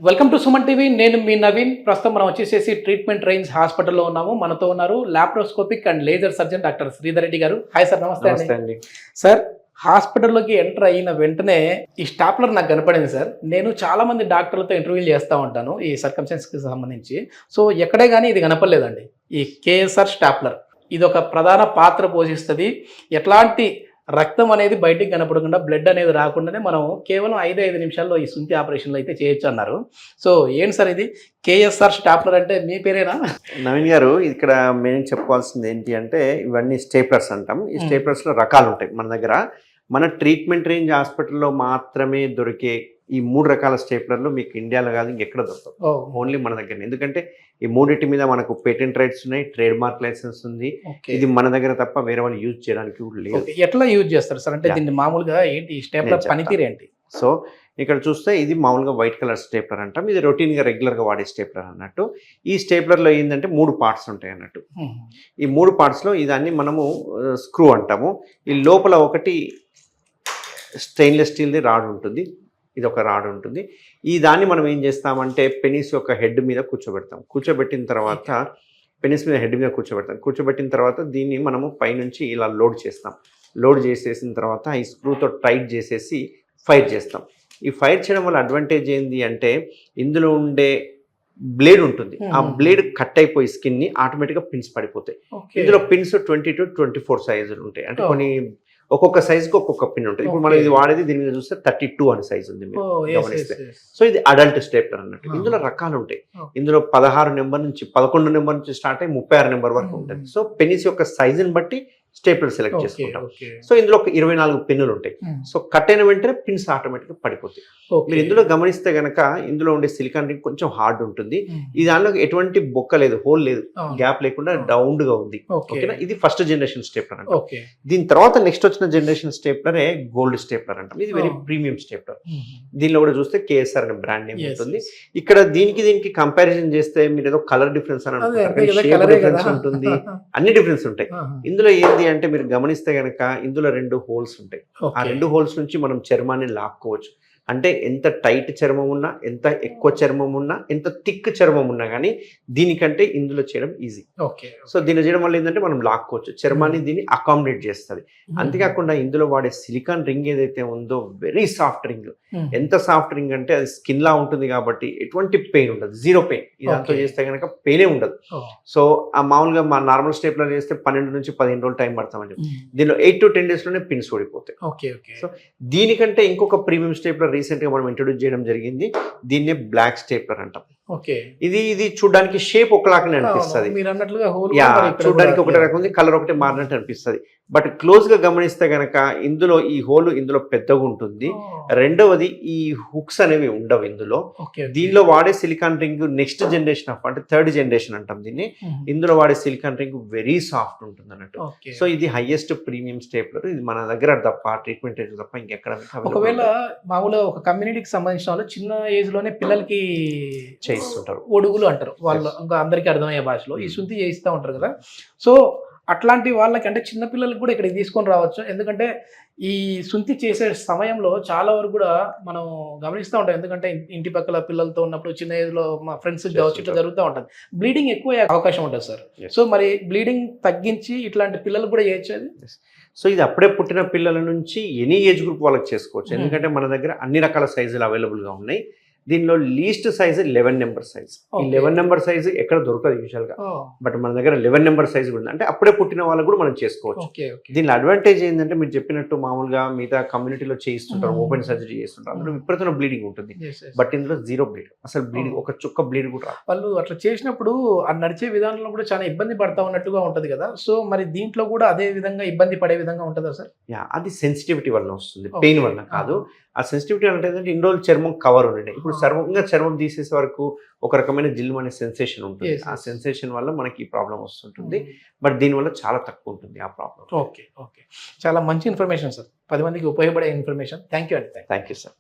Welcome to Suman TV. నేను మీ నవీన్. ప్రస్తుతం మనం వచ్చేసేసి ట్రీట్మెంట్ రేంజ్ హాస్పిటల్లో ఉన్నాము. మనతో ఉన్నారు laparoscopic and laser surgeon doctor Sridhar Reddy గారు. హాయ్ సార్, నమస్తే అండి. సార్, హాస్పిటల్లోకి ఎంటర్ అయిన వెంటనే ఈ స్టాప్లర్ నాకు కనపడింది సార్. నేను చాలా మంది డాక్టర్లతో ఇంటర్వ్యూలు చేస్తూ ఉంటాను ఈ సర్కమ్స్టెన్స్కి సంబంధించి. సో ఎక్కడే కానీ ఇది కనపడలేదండి, ఈ కేఎస్ఆర్ స్టాప్లర్. ఇది ఒక ప్రధాన పాత్ర పోషిస్తుంది. ఎట్లాంటి రక్తం అనేది బయటికి కనపడకుండా, బ్లడ్ అనేది రాకుండానే మనం కేవలం 5 నిమిషాల్లో ఈ సుంతి ఆపరేషన్లు అయితే చేయొచ్చు అన్నారు. సో ఏంటి సార్ ఇది కేఎస్ఆర్ స్టాప్లర్ అంటే? మీ పేరేనా? నవీన్ గారు, ఇక్కడ మేము చెప్పుకోవాల్సింది ఏంటి అంటే, ఇవన్నీ స్టేప్లర్స్ అంటాం. ఈ స్టేప్లర్స్లో రకాలు ఉంటాయి మన దగ్గర. మన ట్రీట్మెంట్ రేంజ్ హాస్పిటల్లో మాత్రమే దొరికే ఈ 3 రకాల స్టేప్లర్లు మీకు ఇండియాలో కాదు ఇంకెక్కడ దొరకదు, ఓన్లీ మన దగ్గర. ఎందుకంటే ఈ మూడింటి మీద మనకు పేటెంట్ రైట్స్ ఉన్నాయి, ట్రేడ్ మార్క్ లైసెన్స్ ఉంది. ఇది మన దగ్గర తప్ప వేరే వాళ్ళు యూజ్ చేయడానికి కూడా లేదు. ఎట్లా యూజ్ చేస్తారు సార్? అంటే దీన్ని మామూలుగా ఏంటి స్టేప్లర్ పనితీరు ఏంటి? సో ఇక్కడ చూస్తే ఇది మామూలుగా వైట్ కలర్ స్టేప్లర్ అంటాం. ఇది రొటీన్గా రెగ్యులర్గా వాడే స్టేప్లర్ అన్నట్టు. ఈ స్టేప్లర్లో ఏంటంటే 3 పార్ట్స్ ఉంటాయి అన్నట్టు. ఈ 3 పార్ట్స్లో ఇదాన్ని మనము స్క్రూ అంటాము. ఈ లోపల ఒకటి స్టెయిన్లెస్ స్టీల్ది రాడ్ ఉంటుంది, ఇది ఒక రాడ్ ఉంటుంది. ఈ దాన్ని మనం ఏం చేస్తామంటే పెనిస్ యొక్క హెడ్ మీద కూర్చోబెడతాం. కూర్చోబెట్టిన తర్వాత పెనిస్ మీద హెడ్ మీద కూర్చోబెట్టిన తర్వాత దీన్ని మనము పైనుంచి ఇలా లోడ్ చేస్తాం. లోడ్ చేసేసిన తర్వాత ఈ స్క్రూతో టైట్ చేసేసి ఫైర్ చేస్తాం. ఈ ఫైర్ చేయడం వల్ల అడ్వాంటేజ్ ఏంటి అంటే, ఇందులో ఉండే బ్లేడ్ ఉంటుంది, ఆ బ్లేడ్ కట్ అయిపోయి స్కిన్ని ఆటోమేటిక్గా పిన్స్ పడిపోతాయి. ఇందులో పిన్స్ 20 to 24 సైజులు ఉంటాయి. అంటే కొన్ని ఒక్కొక్క సైజుకి ఒక్కొక్క పిన్ ఉంటుంది. ఇప్పుడు మనం ఇది వాడేది దీని మీద చూస్తే 32 అని సైజు ఉంది మీరు గమనిస్తే. సో ఇది అడల్ట్ స్టేప్లర్ అన్నట్టు. ఇందులో రకాలు ఉంటాయి. ఇందులో 16 నెంబర్ నుంచి 11 నెంబర్ నుంచి స్టార్ట్ అయ్యి 36 నెంబర్ వరకు ఉంటుంది. సో పెనిస్ యొక్క సైజుని బట్టి స్టేప్లర్ సెలెక్ట్ చేసుకుంటాం. సో ఇందులో ఒక 24 పిన్నులు ఉంటాయి. సో కట్ అయిన వెంటనే పిన్స్ ఆటోమేటిక్గా పడిపోతాయి. మీరు ఇందులో గమనిస్తే గనక ఇందులో ఉండే సిలికాన్ రింగ్ కొంచెం హార్డ్ ఉంటుంది. ఈ దానిలో ఎటువంటి బొక్క లేదు, హోల్ లేదు, గ్యాప్ లేకుండా రౌండ్ గా ఉంది. ఓకేనా? ఇది ఫస్ట్ జనరేషన్ స్టేప్లర్ అంటాం. దీని తర్వాత నెక్స్ట్ వచ్చిన జనరేషన్ స్టేప్లరే గోల్డ్ స్టేప్లర్ అంటాం. ఇది వెరీ ప్రీమియం స్టేప్లర్. దీనిలో కూడా చూస్తే కేఎస్ఆర్ అనే బ్రాండ్ నేమ్ ఉంటుంది. ఇక్కడ దీనికి కంపారిజన్ చేస్తే మీరు ఏదో కలర్ డిఫరెన్స్ అని అనుకుంటారు, షేప్ డిఫరెన్స్ ఉంటుంది, అన్ని డిఫరెన్స్ ఉంటాయి. ఇందులో ఏంటి అంటే మీరు గమనిస్తే గనక ఇందులో 2 హోల్స్ ఉంటాయి. ఆ 2 హోల్స్ నుంచి మనం చర్మాన్ని లాక్కోవచ్చు. అంటే ఎంత టైట్ చర్మం ఉన్నా, ఎంత ఎక్కువ చర్మం ఉన్నా, ఎంత థిక్ చర్మం ఉన్నా కానీ దీనికంటే ఇందులో చేయడం ఈజీ. సో దీనిలో చేయడం వల్ల ఏంటంటే మనం లాక్కోవచ్చు చర్మాన్ని, దీన్ని అకామిడేట్ చేస్తుంది. అంతేకాకుండా ఇందులో వాడే సిలికాన్ రింగ్ ఏదైతే ఉందో వెరీ సాఫ్ట్ రింగ్. ఎంత సాఫ్ట్ రింగ్ అంటే అది స్కిన్ లా ఉంటుంది కాబట్టి ఎటువంటి పెయిన్ ఉండదు, 0 పెయిన్. ఇదంతా చేస్తే కనుక పెయినే ఉండదు. సో ఆ మామూలుగా మా నార్మల్ స్టేప్లర్ చేస్తే 12 నుంచి 15 రోజులు టైం పడతామని చెప్పి దీనిలో 8 to 10 days లోనే పిన్స్ ఓడిపోతాయి. సో దీనికంటే ఇంకొక ప్రీమియం స్టేప్లర్ రీసెంట్ గా మనం ఇంట్రొడ్యూస్ చేయడం జరిగింది. దీన్నే బ్లాక్ స్టేప్లర్ అంటాం. ఇది చూడడానికి షేప్ ఒకలాగానే అనిపిస్తుంది, చూడడానికి ఒకటే రకం ఉంది, కలర్ ఒకటే మారినట్టు అనిపిస్తుంది. బట్ క్లోజ్ గా గమనిస్తే గనక ఇందులో ఈ హోల్ ఇందులో పెద్దగా ఉంటుంది. రెండవది ఈ హుక్స్ అనేవి ఉండవు ఇందులో. దీనిలో వాడే silicon ring next generation of అంటే 3rd జనరేషన్ అంటాం దీన్ని. ఇందులో వాడే సిలికాన్ రింగ్ వెరీ సాఫ్ట్ ఉంటుంది అన్నట్టు. సో ఇది హైయెస్ట్ ప్రీమియం స్టేప్లర్. ఇది మన దగ్గర తప్ప ట్రీట్మెంట్ తప్ప ఇంకెక్కడ. ఒకవేళ మామూలుగా ఒక కమ్యూనిటీకి సంబంధించిన వాళ్ళు చిన్న ఏజ్ లోనే పిల్లలకి చేయిస్తుంటారు, ఒడుగులు అంటారు వాళ్ళు, ఇంకా అందరికీ అర్థమయ్యే భాషలో ఈ శుద్ధి చేయిస్తూ ఉంటారు కదా. సో అట్లాంటి వాళ్ళకి అంటే చిన్నపిల్లలకి కూడా ఇక్కడికి తీసుకొని రావచ్చు. ఎందుకంటే ఈ శుద్ధి చేసే సమయంలో చాలా వరకు కూడా మనం గమనిస్తూ ఉంటాం. ఎందుకంటే ఇంటి పక్కల పిల్లలతో ఉన్నప్పుడు చిన్న ఏజ్లో మా ఫ్రెండ్స్ కావచ్చు ఇట్లా జరుగుతూ ఉంటుంది. బ్లీడింగ్ ఎక్కువ అవకాశం ఉంటుంది సార్. సో మరి బ్లీడింగ్ తగ్గించి ఇట్లాంటి పిల్లలకు కూడా చేయొచ్చు. సో ఇది అప్పుడే పుట్టిన పిల్లల నుంచి ఎనీ ఏజ్ గ్రూప్ వాళ్ళకి చేసుకోవచ్చు. ఎందుకంటే మన దగ్గర అన్ని రకాల సైజులు అవైలబుల్గా ఉన్నాయి. దీనిలో లీస్ట్ సైజ్ 11 నెంబర్ సైజ్. ఈ 11 నెంబర్ సైజ్ ఎక్కడ దొరకదు యూజువల్ గా, బట్ మన దగ్గర 11 నెంబర్ సైజ్ ఉంది. అంటే అప్పుడే పుట్టిన వాళ్ళకు కూడా మనం చేసుకోవచ్చు. దీనిలో అడ్వాంటేజ్ ఏంటంటే మీరు చెప్పినట్టు మామూలుగా మిగతా కమ్యూనిటీలో చేయిస్తుంటారు, ఓపెన్ సర్జరీ చేస్తుంటారు, అందులో విపరీతమైన బ్లీడింగ్ ఉంటుంది. బట్ ఇందులో 0 బ్లీడ్, అసలు బ్లీడింగ్ ఒక చుక్క బ్లీడ్ కూడా రాదు. వాళ్ళు అట్లా చేసినప్పుడు ఆ నడిచే విధానంలో కూడా చాలా ఇబ్బంది పడతా ఉన్నట్టుగా ఉంటది కదా. సో మరి దీంట్లో కూడా అదే విధంగా ఇబ్బంది పడే విధంగా ఉంటుందా సార్? అది సెన్సిటివిటీ వల్ల వస్తుంది, పెయిన్ వల్ల కాదు. ఆ సెన్సిటివిటీ అంటే ఏంటంటే ఇన్ని రోజులు చర్మం కవర్ ఉండే, ఇప్పుడు చర్మం తీసేసే వరకు ఒక రకమైన జిల్లు అనే సెన్సేషన్ ఉంటుంది. ఆ సెన్సేషన్ వల్ల మనకి ఈ ప్రాబ్లం వస్తుంటుంది. బట్ దీనివల్ల చాలా తక్కువ ఉంటుంది ఆ ప్రాబ్లం. ఓకే, చాలా మంచి ఇన్ఫర్మేషన్ సార్, 10 మందికి ఉపయోగపడే ఇన్ఫర్మేషన్. థ్యాంక్ యూ అండి. Thank you sir.